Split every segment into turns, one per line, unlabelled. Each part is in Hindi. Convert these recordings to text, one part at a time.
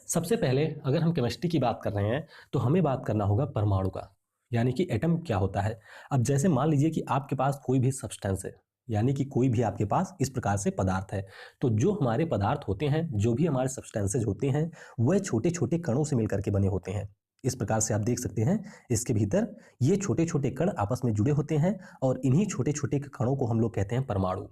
सबसे पहले अगर हम केमिस्ट्री की बात कर रहे हैं तो हमें बात करना होगा परमाणु का, यानी कि एटम क्या होता है। अब जैसे मान लीजिए कि आपके पास कोई भी सब्सटेंस है, यानी कि कोई भी आपके पास इस प्रकार से पदार्थ है, तो जो हमारे पदार्थ होते हैं, जो भी हमारे सब्सटेंसेज होते हैं, वह छोटे छोटे कणों से मिलकर के बने होते हैं। इस प्रकार से आप देख सकते हैं, इसके भीतर ये छोटे छोटे कण आपस में जुड़े होते हैं और इन्हीं छोटे छोटे कणों को हम लोग कहते हैं परमाणु।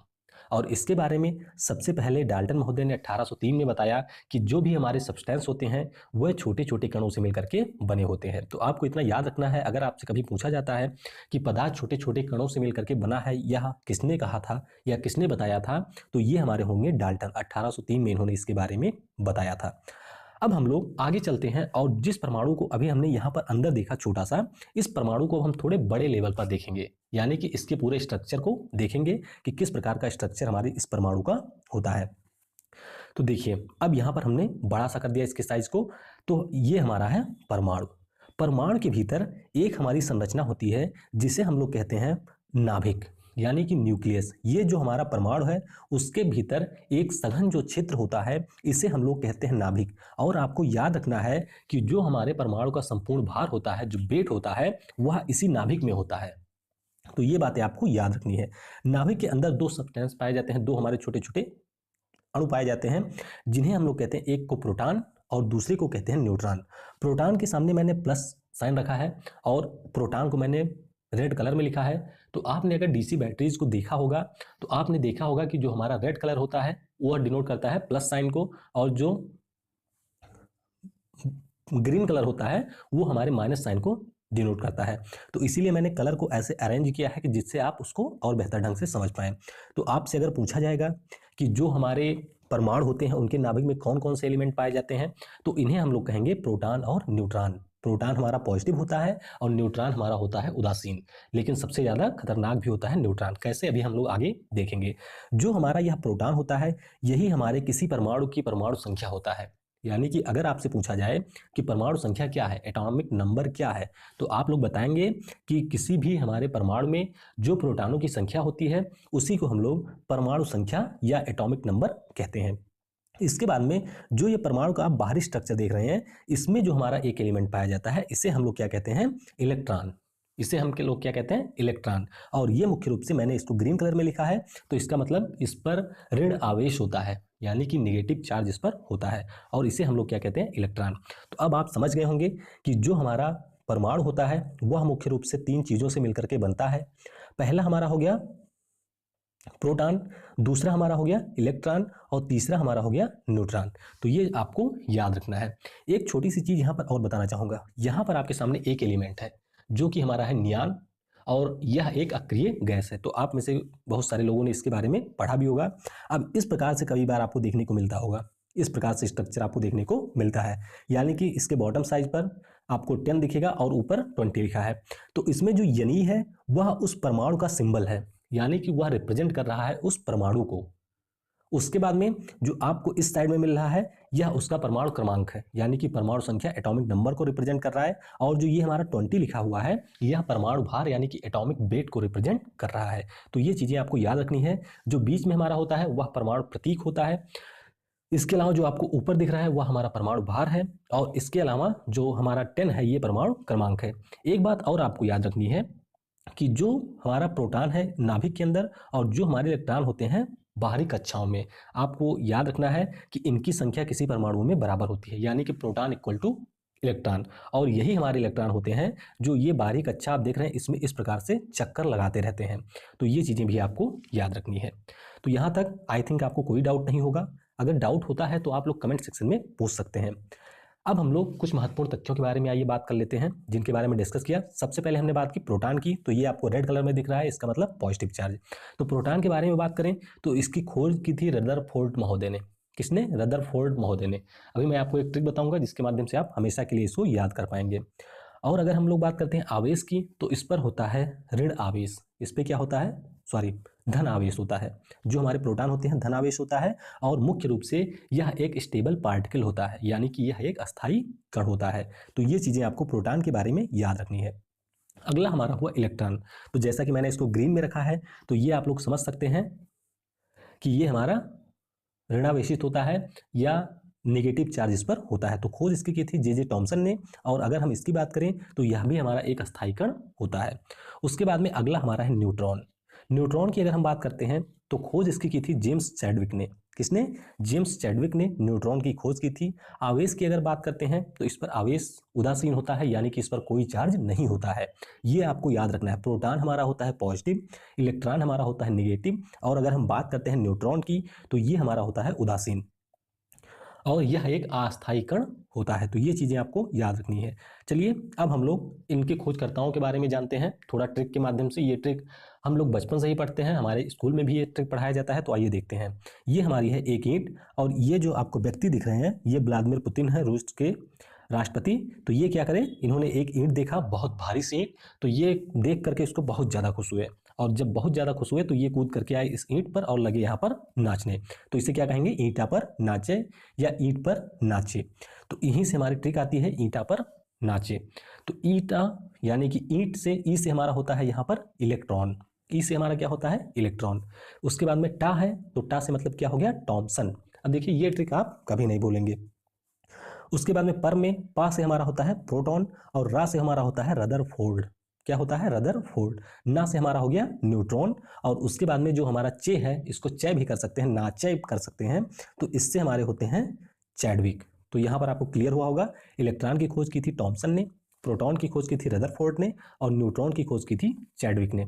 और इसके बारे में सबसे पहले डाल्टन महोदय ने 1803 में बताया कि जो भी हमारे सब्सटेंस होते हैं वह छोटे छोटे कणों से मिलकर के बने होते हैं। तो आपको इतना याद रखना है, अगर आपसे कभी पूछा जाता है कि पदार्थ छोटे छोटे कणों से मिलकर के बना है, यह किसने कहा था या किसने बताया था, तो ये हमारे होंगे डाल्टन। 1803 में इन्होंने इसके बारे में बताया था। अब हम लोग आगे चलते हैं और जिस परमाणु को अभी हमने यहाँ पर अंदर देखा छोटा सा, इस परमाणु को हम थोड़े बड़े लेवल पर देखेंगे, यानी कि इसके पूरे स्ट्रक्चर को देखेंगे कि किस प्रकार का स्ट्रक्चर हमारे इस परमाणु का होता है। तो देखिए, अब यहाँ पर हमने बड़ा सा कर दिया इसके साइज को, तो ये हमारा है परमाणु। परमाणु के भीतर एक हमारी संरचना होती है जिसे हम लोग कहते हैं नाभिक, यानी कि न्यूक्लियस। ये जो हमारा परमाणु है उसके भीतर एक सघन जो क्षेत्र होता है, इसे हम लोग कहते हैं नाभिक। और आपको याद रखना है कि जो हमारे परमाणु का संपूर्ण भार होता है, जो वेट होता है, वह इसी नाभिक में होता है। तो ये बातें आपको याद रखनी है। नाभिक के अंदर दो सब्सटेंस पाए जाते हैं, दो हमारे छोटे छोटे अणु पाए जाते हैं, जिन्हें हम लोग कहते हैं, एक को प्रोटॉन और दूसरे को कहते हैं न्यूट्रॉन। प्रोटॉन के सामने मैंने प्लस साइन रखा है और प्रोटॉन को मैंने रेड कलर में लिखा है। तो आपने अगर डीसी बैटरीज को देखा होगा तो आपने देखा होगा कि जो हमारा रेड कलर होता है वो डिनोट करता है प्लस साइन को, और जो ग्रीन कलर होता है वो हमारे माइनस साइन को डिनोट करता है। तो इसीलिए मैंने कलर को ऐसे अरेंज किया है कि जिससे आप उसको और बेहतर ढंग से समझ पाएं। तो आपसे अगर पूछा जाएगा कि जो हमारे परमाणु होते हैं उनके नाभिक में कौन कौन से एलिमेंट पाए जाते हैं, तो इन्हें हम लोग कहेंगे प्रोटॉन और न्यूट्रॉन। प्रोटॉन हमारा पॉजिटिव होता है और न्यूट्रॉन हमारा होता है उदासीन, लेकिन सबसे ज़्यादा खतरनाक भी होता है न्यूट्रॉन। कैसे, अभी हम लोग आगे देखेंगे। जो हमारा यह प्रोटॉन होता है, यही हमारे किसी परमाणु की परमाणु संख्या होता है। यानी कि अगर आपसे पूछा जाए कि परमाणु संख्या क्या है, एटॉमिक नंबर क्या है, तो आप लोग बताएंगे कि किसी भी हमारे परमाणु में जो प्रोटॉनों की संख्या होती है उसी को हम लोग परमाणु संख्या या एटॉमिक नंबर कहते हैं। इसके बाद में जो ये परमाणु का आप बाहरी स्ट्रक्चर देख रहे हैं, इसमें जो हमारा एक एलिमेंट पाया जाता है, इसे हम लोग क्या कहते हैं, इलेक्ट्रॉन। इसे हम के लोग क्या कहते हैं, इलेक्ट्रॉन। और ये मुख्य रूप से मैंने इसको ग्रीन कलर में लिखा है, तो इसका मतलब इस पर ऋण आवेश होता है, यानी कि नेगेटिव चार्ज इस पर होता है, और इसे हम लोग क्या कहते हैं, इलेक्ट्रॉन। तो अब आप समझ गए होंगे कि जो हमारा परमाणु होता है वह मुख्य रूप से तीन चीजों से मिलकर के बनता है। पहला हमारा हो गया प्रोटॉन, दूसरा हमारा हो गया इलेक्ट्रॉन, और तीसरा हमारा हो गया न्यूट्रॉन। तो ये आपको याद रखना है। एक छोटी सी चीज यहां पर और बताना चाहूंगा। यहां पर आपके सामने एक एलिमेंट है जो कि हमारा है नियान, और यह एक अक्रिय गैस है। तो आप में से बहुत सारे लोगों ने इसके बारे में पढ़ा भी होगा। अब इस प्रकार से कई बार आपको देखने को मिलता होगा, इस प्रकार से स्ट्रक्चर आपको देखने को मिलता है, यानी कि इसके बॉटम साइज पर आपको 10 दिखेगा और ऊपर 20 लिखा है। तो इसमें जो यनी है वह उस परमाणु का सिंबल है, यानी कि वह रिप्रेजेंट कर रहा है उस परमाणु को। उसके बाद में जो आपको इस साइड में मिल रहा है, यह उसका परमाणु क्रमांक है, यानी कि परमाणु संख्या, एटॉमिक नंबर को रिप्रेजेंट कर रहा है। और जो ये हमारा 20 लिखा हुआ है, यह परमाणु भार यानी कि एटॉमिक वेट को रिप्रेजेंट कर रहा है। तो ये चीजें आपको याद रखनी है। जो बीच में हमारा होता है वह परमाणु प्रतीक होता है। इसके अलावा जो आपको ऊपर दिख रहा है वह हमारा परमाणु भार है, और इसके अलावा जो हमारा 10 है ये परमाणु क्रमांक है। एक बात और आपको याद रखनी है कि जो हमारा प्रोटॉन है नाभिक के अंदर, और जो हमारे इलेक्ट्रॉन होते हैं बाहरी कक्षाओं में, आपको याद रखना है कि इनकी संख्या किसी परमाणु में बराबर होती है, यानी कि प्रोटॉन इक्वल टू इलेक्ट्रॉन। और यही हमारे इलेक्ट्रॉन होते हैं जो ये बाहरी कक्षा आप देख रहे हैं, इसमें इस प्रकार से चक्कर लगाते रहते हैं। तो ये चीज़ें भी आपको याद रखनी है। तो यहाँ तक आई थिंक आपको कोई डाउट नहीं होगा। अगर डाउट होता है तो आप लोग कमेंट सेक्शन में पूछ सकते हैं। अब हम लोग कुछ महत्वपूर्ण तथ्यों के बारे में आइए बात कर लेते हैं, जिनके बारे में डिस्कस किया। सबसे पहले हमने बात की प्रोटॉन की, तो ये आपको रेड कलर में दिख रहा है, इसका मतलब पॉजिटिव चार्ज। तो प्रोटॉन के बारे में बात करें तो इसकी खोज की थी रदरफोर्ड महोदय ने। किसने? रदरफोर्ड महोदय ने। अभी मैं आपको एक ट्रिक बताऊंगा जिसके माध्यम से आप हमेशा के लिए इसको याद कर पाएंगे। और अगर हम लोग बात करते हैं आवेश की, तो इस पर होता है ऋण आवेश। इस पर क्या होता है, सॉरी, धन आवेश होता है। जो हमारे प्रोटॉन होते हैं धन आवेश होता है, और मुख्य रूप से यह एक स्टेबल पार्टिकल होता है, यानी कि यह एक अस्थायी कण होता है। तो ये चीज़ें आपको प्रोटॉन के बारे में याद रखनी है। अगला हमारा हुआ इलेक्ट्रॉन। तो जैसा कि मैंने इसको ग्रीन में रखा है, तो ये आप लोग समझ सकते हैं कि ये हमारा ऋणावेशित होता है या नेगेटिव चार्ज इस पर होता है। तो खोज इसकी की थी जे टॉमसन ने। और अगर हम इसकी बात करें तो यह भी हमारा एक अस्थायी कण होता है। उसके बाद में अगला हमारा है न्यूट्रॉन। न्यूट्रॉन की अगर हम बात करते हैं तो खोज इसकी की थी जेम्स चैडविक ने। किसने? जेम्स चैडविक ने न्यूट्रॉन की खोज की थी। आवेश की अगर बात करते हैं तो इस पर आवेश उदासीन होता है, यानी कि इस पर कोई चार्ज नहीं होता है। ये आपको याद रखना है। प्रोटॉन हमारा होता है पॉजिटिव, इलेक्ट्रॉन हमारा होता है नेगेटिव, और अगर हम बात करते हैं न्यूट्रॉन की तो ये हमारा होता है उदासीन, और यह एक अस्थायी कण होता है। तो ये चीज़ें आपको याद रखनी है। चलिए अब हम लोग इनके खोजकर्ताओं के बारे में जानते हैं थोड़ा ट्रिक के माध्यम से। ये ट्रिक हम लोग बचपन से ही पढ़ते हैं, हमारे स्कूल में भी ये ट्रिक पढ़ाया जाता है। तो आइए देखते हैं। ये हमारी है एक ईंट, और ये जो आपको व्यक्ति दिख रहे हैं ये व्लादिमीर पुतिन है, रूस के राष्ट्रपति। तो ये क्या करें, इन्होंने एक ईंट देखा, बहुत भारी सी ईंट। तो ये देख करके इसको बहुत ज़्यादा खुश हुए, और जब बहुत ज़्यादा खुश हुए तो ये कूद करके आए इस ईंट पर और लगे यहाँ पर नाचने। तो इसे क्या कहेंगे, ईंटा पर नाचे या ईंट पर नाचे। तो यहीं से हमारी ट्रिक आती है, ईंटा पर नाचे। तो ईंटा यानी कि ईंट से, ई से हमारा होता है यहाँ पर इलेक्ट्रॉन। ई से हमारा क्या होता है, इलेक्ट्रॉन। उसके बाद में टा है, तो टा से मतलब क्या हो गया, टॉमसन। अब देखिए ये ट्रिक आप कभी नहीं भूलेंगे। उसके बाद में पर में, पा से हमारा होता है प्रोटॉन, और रा से हमारा होता है रदरफोर्ड। क्या होता है, रदरफोर्ड। ना से हमारा हो गया न्यूट्रॉन, और उसके बाद में जो हमारा चे है, इसको चय भी कर सकते हैं, ना चय कर सकते हैं। तो इससे हमारे होते हैं चैडविक। तो यहाँ पर आपको क्लियर हुआ होगा, इलेक्ट्रॉन की खोज की थी टॉमसन ने, प्रोटॉन की खोज की थी रदरफोर्ड ने, और न्यूट्रॉन की खोज की थी चैडविक ने।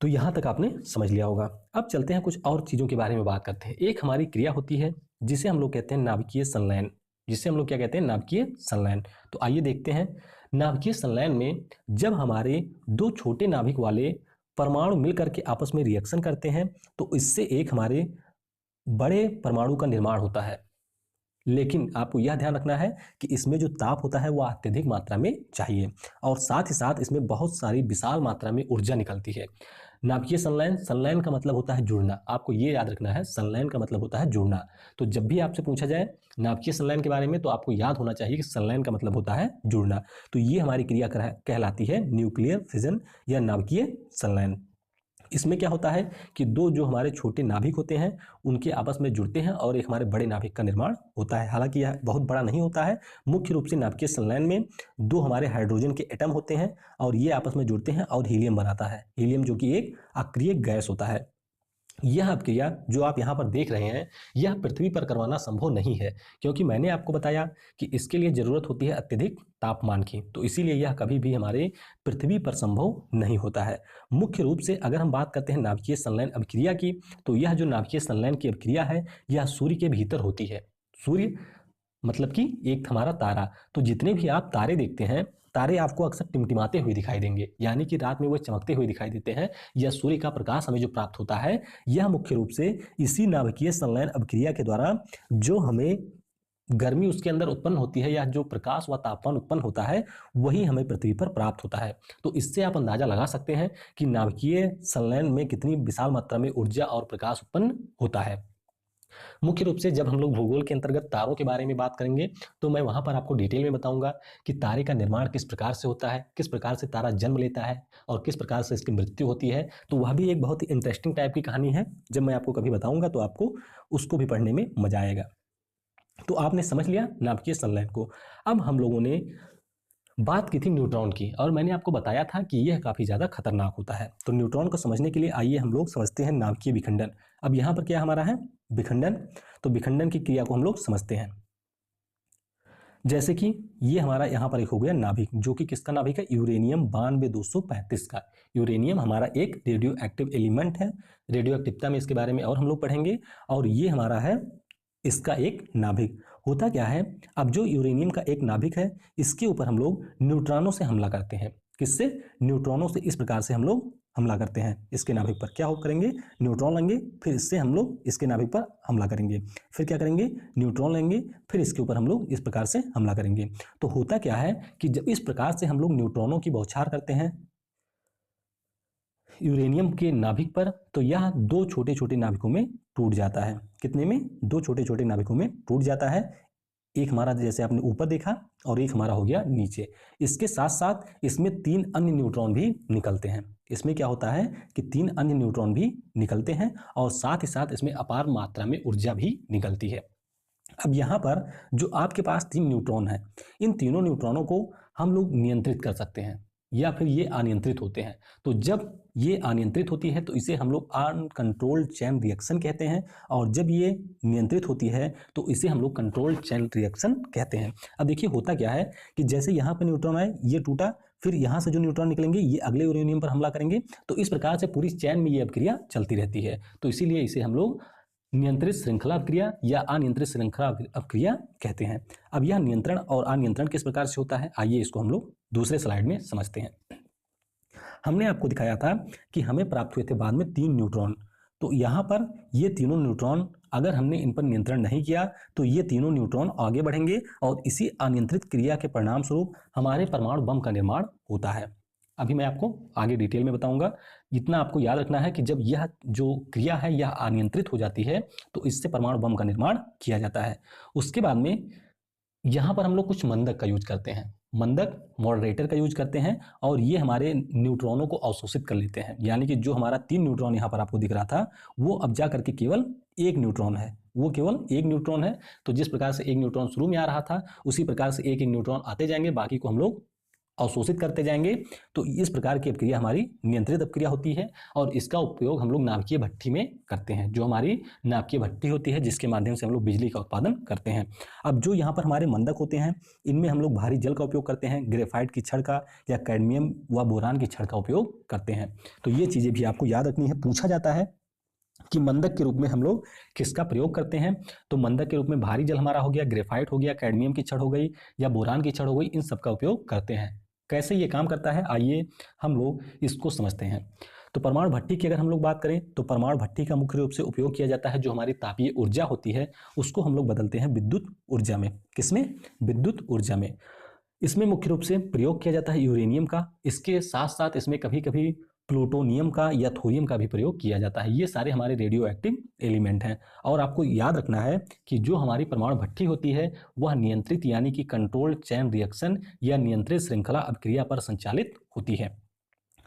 तो यहाँ तक आपने समझ लिया होगा। अब चलते हैं कुछ और चीज़ों के बारे में बात करते हैं। एक हमारी क्रिया होती है जिसे हम लोग कहते हैं नाभिकीय संलयन। जिसे हम लोग क्या कहते हैं, नाभिकीय संलयन। तो आइए देखते हैं। नाभिकीय संलयन में जब हमारे दो छोटे नाभिक वाले परमाणु मिलकर के आपस में रिएक्शन करते हैं तो इससे एक हमारे बड़े परमाणु का निर्माण होता है। लेकिन आपको यह ध्यान रखना है कि इसमें जो ताप होता है वह अत्यधिक मात्रा में चाहिए, और साथ ही साथ इसमें बहुत सारी विशाल मात्रा में ऊर्जा निकलती है। नाभिकीय संलयन, संलयन का मतलब होता है जुड़ना। आपको ये याद रखना है, संलयन का मतलब होता है जुड़ना। तो जब भी आपसे पूछा जाए नाभिकीय संलयन के बारे में तो आपको याद होना चाहिए कि संलयन का मतलब होता है जुड़ना। तो ये हमारी क्रिया कहलाती है न्यूक्लियर फिजन या नाभिकीय संलयन। इसमें क्या होता है कि दो जो हमारे छोटे नाभिक होते हैं उनके आपस में जुड़ते हैं और एक हमारे बड़े नाभिक का निर्माण होता है। हालांकि यह बहुत बड़ा नहीं होता है। मुख्य रूप से नाभिकीय संलयन में दो हमारे हाइड्रोजन के एटम होते हैं और ये आपस में जुड़ते हैं और हीलियम बनाता है। हीलियम जो कि एक अक्रिय गैस होता है। यह क्रिया जो आप यहाँ पर देख रहे हैं यह पृथ्वी पर करवाना संभव नहीं है, क्योंकि मैंने आपको बताया कि इसके लिए जरूरत होती है अत्यधिक तापमान की। तो इसीलिए यह कभी भी हमारे पृथ्वी पर संभव नहीं होता है। मुख्य रूप से अगर हम बात करते हैं नाभिकीय संलयन अभिक्रिया की, तो यह जो नाभिकीय संलयन की अभिक्रिया है यह सूर्य के भीतर होती है। सूर्य मतलब कि एक हमारा तारा। तो जितने भी आप तारे देखते हैं, तारे आपको अक्सर टिमटिमाते हुए दिखाई देंगे, यानी कि रात में वो चमकते हुए दिखाई देते हैं। यह सूर्य का प्रकाश हमें जो प्राप्त होता है यह मुख्य रूप से इसी नाभिकीय संलयन अभिक्रिया के द्वारा जो हमें गर्मी उसके अंदर उत्पन्न होती है या जो प्रकाश व तापमान उत्पन्न होता है वही हमें पृथ्वी पर प्राप्त होता है। तो इससे आप अंदाजा लगा सकते हैं कि नाभिकीय संलयन में कितनी विशाल मात्रा में ऊर्जा और प्रकाश उत्पन्न होता है। मुख्य रूप से जब हम लोग भूगोल के अंतर्गत तारों के बारे में बात करेंगे तो मैं वहां पर आपको डिटेल में बताऊंगा कि तारे का निर्माण किस प्रकार से होता है, किस प्रकार से तारा जन्म लेता है और किस प्रकार से इसकी मृत्यु होती है। तो वह भी एक बहुत ही इंटरेस्टिंग टाइप की कहानी है। जब मैं आपको कभी बताऊंगा तो आपको उसको भी पढ़ने में मजा आएगा। तो आपने समझ लिया नाभिकीय संलयन को। अब हम लोगों ने बात की थी न्यूट्रॉन की, और मैंने आपको बताया था कि यह काफ़ी ज़्यादा खतरनाक होता है। तो न्यूट्रॉन को समझने के लिए आइए हम लोग समझते हैं नाभिकीय विखंडन। अब यहाँ पर क्या हमारा है, विखंडन। तो विखंडन की क्रिया को हम लोग समझते हैं। जैसे कि ये हमारा यहाँ पर एक हो गया नाभिक, जो कि किसका नाभिक है, यूरेनियम 92 235 का। यूरेनियम हमारा एक रेडियो एक्टिव एलिमेंट है। रेडियो एक्टिवता में इसके बारे में और हम लोग पढ़ेंगे। और ये हमारा है इसका एक नाभिक। होता क्या है, अब जो यूरेनियम का एक नाभिक है इसके ऊपर हम लोग न्यूट्रॉनों से हमला करते हैं। किससे, न्यूट्रॉनों से। इस प्रकार से हम लोग हमला करते हैं। इसके नाभिक पर क्या हो करेंगे, न्यूट्रॉन लेंगे, फिर इससे हम लोग इसके नाभिक पर हमला करेंगे। फिर क्या करेंगे, न्यूट्रॉन लेंगे, फिर इसके ऊपर हम लोग इस प्रकार से हमला करेंगे। तो होता क्या है कि जब इस प्रकार से हम लोग न्यूट्रॉनों की बौछार करते हैं यूरेनियम के नाभिक पर, तो यह दो छोटे छोटे नाभिकों में टूट जाता है। कितने में, दो छोटे छोटे नाभिकों में टूट जाता है। एक हमारा जैसे आपने ऊपर देखा और एक हमारा हो गया नीचे। इसके साथ साथ इसमें 3 अन्य न्यूट्रॉन भी निकलते हैं। इसमें क्या होता है कि 3 अन्य न्यूट्रॉन भी निकलते हैं और साथ ही साथ इसमें अपार मात्रा में ऊर्जा भी निकलती है। अब यहाँ पर जो आपके पास 3 न्यूट्रॉन है, इन तीनों न्यूट्रॉनों को हम लोग नियंत्रित कर सकते हैं या फिर ये अनियंत्रित होते हैं। तो जब ये अनियंत्रित होती है तो इसे हम लोग अनकंट्रोल्ड चेन रिएक्शन कहते हैं, और जब ये नियंत्रित होती है तो इसे हम लोग कंट्रोल्ड चेन रिएक्शन कहते हैं। अब देखिए होता क्या है कि जैसे यहाँ पर न्यूट्रॉन आए, ये टूटा, फिर यहाँ से जो न्यूट्रॉन निकलेंगे ये अगले यूरेनियम पर हमला करेंगे, तो इस प्रकार से पूरी चैन में ये अभिक्रिया चलती रहती है। तो इसीलिए इसे हम लोग नियंत्रित श्रृंखला अभिक्रिया या अनियंत्रित श्रृंखला अभिक्रिया कहते हैं। अब यह नियंत्रण और अनियंत्रण किस प्रकार से होता है, आइए इसको हम लोग दूसरे स्लाइड में समझते हैं। हमने आपको दिखाया था कि हमें प्राप्त हुए थे बाद में 3 न्यूट्रॉन। तो यहाँ पर ये तीनों न्यूट्रॉन अगर हमने इन पर नियंत्रण नहीं किया तो ये तीनों न्यूट्रॉन आगे बढ़ेंगे और इसी अनियंत्रित क्रिया के परिणाम स्वरूप हमारे परमाणु बम का निर्माण होता है। अभी मैं आपको आगे डिटेल में बताऊंगा। इतना आपको याद रखना है कि जब यह जो क्रिया है यह अनियंत्रित हो जाती है तो इससे परमाणु बम का निर्माण किया जाता है। उसके बाद में यहाँ पर हम लोग कुछ मंदक का यूज करते हैं, मंदक मॉडरेटर का यूज करते हैं, और ये हमारे न्यूट्रॉनों को अवशोषित कर लेते हैं। यानी कि जो हमारा 3 न्यूट्रॉन यहाँ पर आपको दिख रहा था वो अब जा करके केवल 1 न्यूट्रॉन है, वो केवल 1 न्यूट्रॉन है। तो जिस प्रकार से 1 न्यूट्रॉन शुरू में आ रहा था उसी प्रकार से 1 न्यूट्रॉन आते जाएंगे, बाकी को हम लोग अवशोषित करते जाएंगे। तो इस प्रकार की अपक्रिया हमारी नियंत्रित अपक्रिया होती है, और इसका उपयोग हम लोग नाभिकीय भट्ठी में करते हैं, जो हमारी नाभिकीय भट्ठी होती है जिसके माध्यम से हम लोग बिजली का उत्पादन करते हैं। अब जो यहाँ पर हमारे मंदक होते हैं इनमें हम लोग भारी जल का उपयोग करते हैं, ग्रेफाइट की छड़ का या कैडमियम व बोरान की छड़ का उपयोग करते हैं। तो ये चीज़ें भी आपको याद रखनी है। पूछा जाता है कि मंदक के रूप में हम लोग किसका प्रयोग करते हैं, तो मंदक के रूप में भारी जल हमारा हो गया, ग्रेफाइट हो गया, कैडमियम की छड़ हो गई या बोरान की छड़ हो गई, इन सब का उपयोग करते हैं। कैसे ये काम करता है आइए हम लोग इसको समझते हैं। तो परमाणु भट्ठी की अगर हम लोग बात करें तो परमाणु भट्ठी का मुख्य रूप से उपयोग किया जाता है, जो हमारी तापीय ऊर्जा होती है उसको हम लोग बदलते हैं विद्युत ऊर्जा में। किसमें? विद्युत ऊर्जा में। इसमें मुख्य रूप से प्रयोग किया जाता है यूरेनियम का, इसके साथ साथ इसमें कभी कभी प्लूटोनियम का या थोरियम का भी प्रयोग किया जाता है। ये सारे हमारे रेडियो एक्टिव एलिमेंट हैं। और आपको याद रखना है कि जो हमारी परमाणु भट्ठी होती है वह नियंत्रित यानी कि कंट्रोल्ड चैन रिएक्शन या नियंत्रित श्रृंखला अभिक्रिया पर संचालित होती है।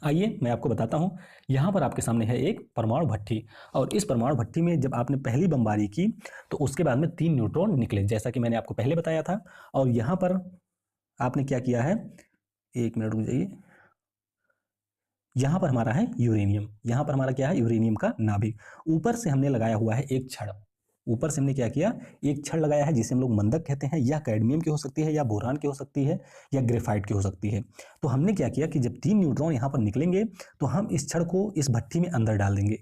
आइए मैं आपको बताता हूँ। यहाँ पर आपके सामने है एक परमाणु भट्ठी, और इस परमाणु भट्ठी में जब आपने पहली बमबारी की तो उसके बाद में 3 न्यूट्रॉन निकले, जैसा कि मैंने आपको पहले बताया था। और यहाँ पर आपने क्या किया है, एक मिनट रुक जाइए, यहाँ पर हमारा है यूरेनियम, यहाँ पर हमारा क्या है, यूरेनियम का नाभिक। ऊपर से हमने लगाया हुआ है एक छड़, ऊपर से हमने क्या किया, एक छड़ लगाया है जिसे हम लोग मंदक कहते हैं, या कैडमियम की हो सकती है या बोरान की हो सकती है या ग्रेफाइट की हो सकती है। तो हमने क्या किया कि जब 3 न्यूट्रॉन यहाँ पर निकलेंगे तो हम इस छड़ को इस भट्ठी में अंदर डाल देंगे।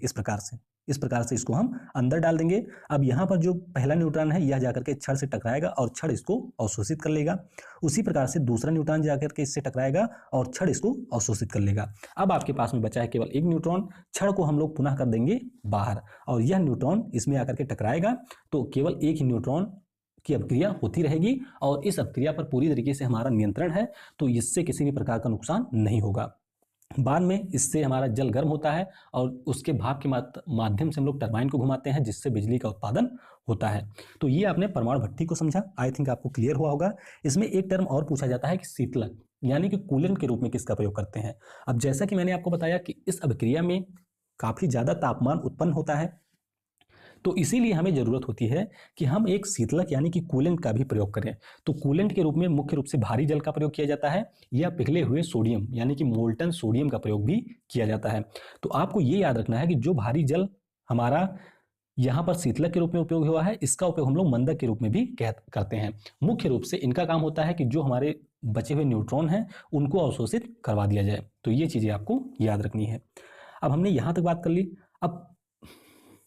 इस प्रकार से इसको हम अंदर डाल देंगे। अब यहाँ पर जो पहला न्यूट्रॉन है यह जाकर के छड़ से टकराएगा और छड़ इसको अवशोषित कर लेगा। उसी प्रकार से दूसरा न्यूट्रॉन जाकर के इससे टकराएगा और छड़ इसको अवशोषित कर लेगा। अब आपके पास में बचा है केवल 1 न्यूट्रॉन, छड़ को हम लोग पुनः कर देंगे बाहर, और यह न्यूट्रॉन इसमें आकर के टकराएगा तो केवल एक ही न्यूट्रॉन की अपक्रिया होती रहेगी, और इस अपक्रिया पर पूरी तरीके से हमारा नियंत्रण है, तो इससे किसी भी प्रकार का नुकसान नहीं होगा। बाद में इससे हमारा जल गर्म होता है और उसके भाप के माध्यम से हम लोग टरबाइन को घुमाते हैं जिससे बिजली का उत्पादन होता है। तो ये आपने परमाणु भट्ठी को समझा, आई थिंक आपको क्लियर हुआ होगा। इसमें एक टर्म और पूछा जाता है कि शीतलक यानी कि कूलेंट के रूप में किसका प्रयोग करते हैं। अब जैसा कि मैंने आपको बताया कि इस अभिक्रिया में काफ़ी ज़्यादा तापमान उत्पन्न होता है, तो इसीलिए हमें ज़रूरत होती है कि हम एक शीतलक यानी कि कूलेंट का भी प्रयोग करें। तो कूलेंट के रूप में मुख्य रूप से भारी जल का प्रयोग किया जाता है या पिघले हुए सोडियम यानी कि मोल्टन सोडियम का प्रयोग भी किया जाता है। तो आपको ये याद रखना है कि जो भारी जल हमारा यहाँ पर शीतलक के रूप में उपयोग हुआ है, इसका उपयोग हम लोग मंदक के रूप में भी करते हैं। मुख्य रूप से इनका काम होता है कि जो हमारे बचे हुए न्यूट्रॉन हैं उनको अवशोषित करवा दिया जाए। तो ये चीज़ें आपको याद रखनी है। अब हमने यहाँ तक बात कर ली, अब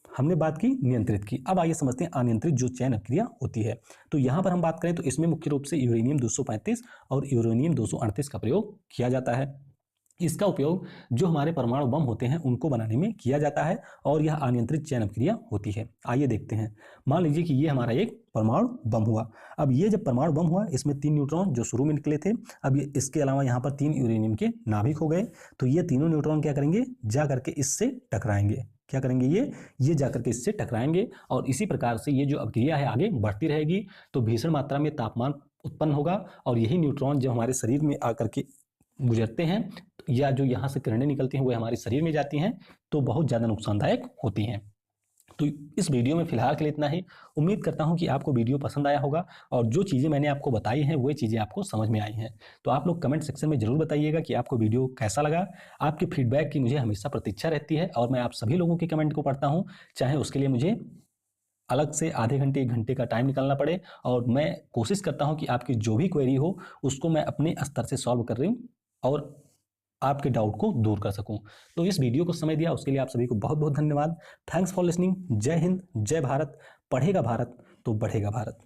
हमने बात की नियंत्रित की। अब आइए समझते हैं अनियंत्रित जो चयन अभिक्रिया होती है। तो यहाँ पर हम बात करें तो इसमें मुख्य रूप से यूरेनियम 235 और यूरेनियम 238 का प्रयोग किया जाता है। इसका उपयोग जो हमारे परमाणु बम होते हैं उनको बनाने में किया जाता है, और यह अनियंत्रित चयन अभिक्रिया होती है। आइए देखते हैं। मान लीजिए कि ये हमारा एक परमाणु बम हुआ। अब ये जब परमाणु बम हुआ इसमें 3 न्यूट्रॉन जो शुरू में निकले थे, अब ये इसके अलावा यहाँ पर 3 यूरेनियम के नाभिक हो गए। तो ये तीनों न्यूट्रॉन क्या करेंगे, जा करके इससे टकराएंगे। क्या करेंगे, ये जाकर के इससे टकराएंगे, और इसी प्रकार से ये जो अभिक्रिया है आगे बढ़ती रहेगी। तो भीषण मात्रा में तापमान उत्पन्न होगा, और यही न्यूट्रॉन जब हमारे शरीर में आकर के गुजरते हैं या जो यहाँ से किरणें निकलती हैं वो हमारे शरीर में जाती हैं तो बहुत ज़्यादा नुकसानदायक होती हैं। तो इस वीडियो में फिलहाल के लिए इतना ही। उम्मीद करता हूं कि आपको वीडियो पसंद आया होगा और जो चीज़ें मैंने आपको बताई हैं वही चीज़ें आपको समझ में आई हैं। तो आप लोग कमेंट सेक्शन में ज़रूर बताइएगा कि आपको वीडियो कैसा लगा। आपके फीडबैक की मुझे हमेशा प्रतीक्षा रहती है और मैं आप सभी लोगों के कमेंट को पढ़ता हूँ, चाहे उसके लिए मुझे अलग से आधे घंटे 1 घंटे का टाइम निकालना पड़े। और मैं कोशिश करता हूँ कि आपकी जो भी क्वेरी हो उसको मैं अपने स्तर से सॉल्व कर रही और आपके डाउट को दूर कर सकूं। तो इस वीडियो को समय दिया उसके लिए आप सभी को बहुत बहुत धन्यवाद। Thanks for listening. जय हिंद, जय भारत। पढ़ेगा भारत तो बढ़ेगा भारत।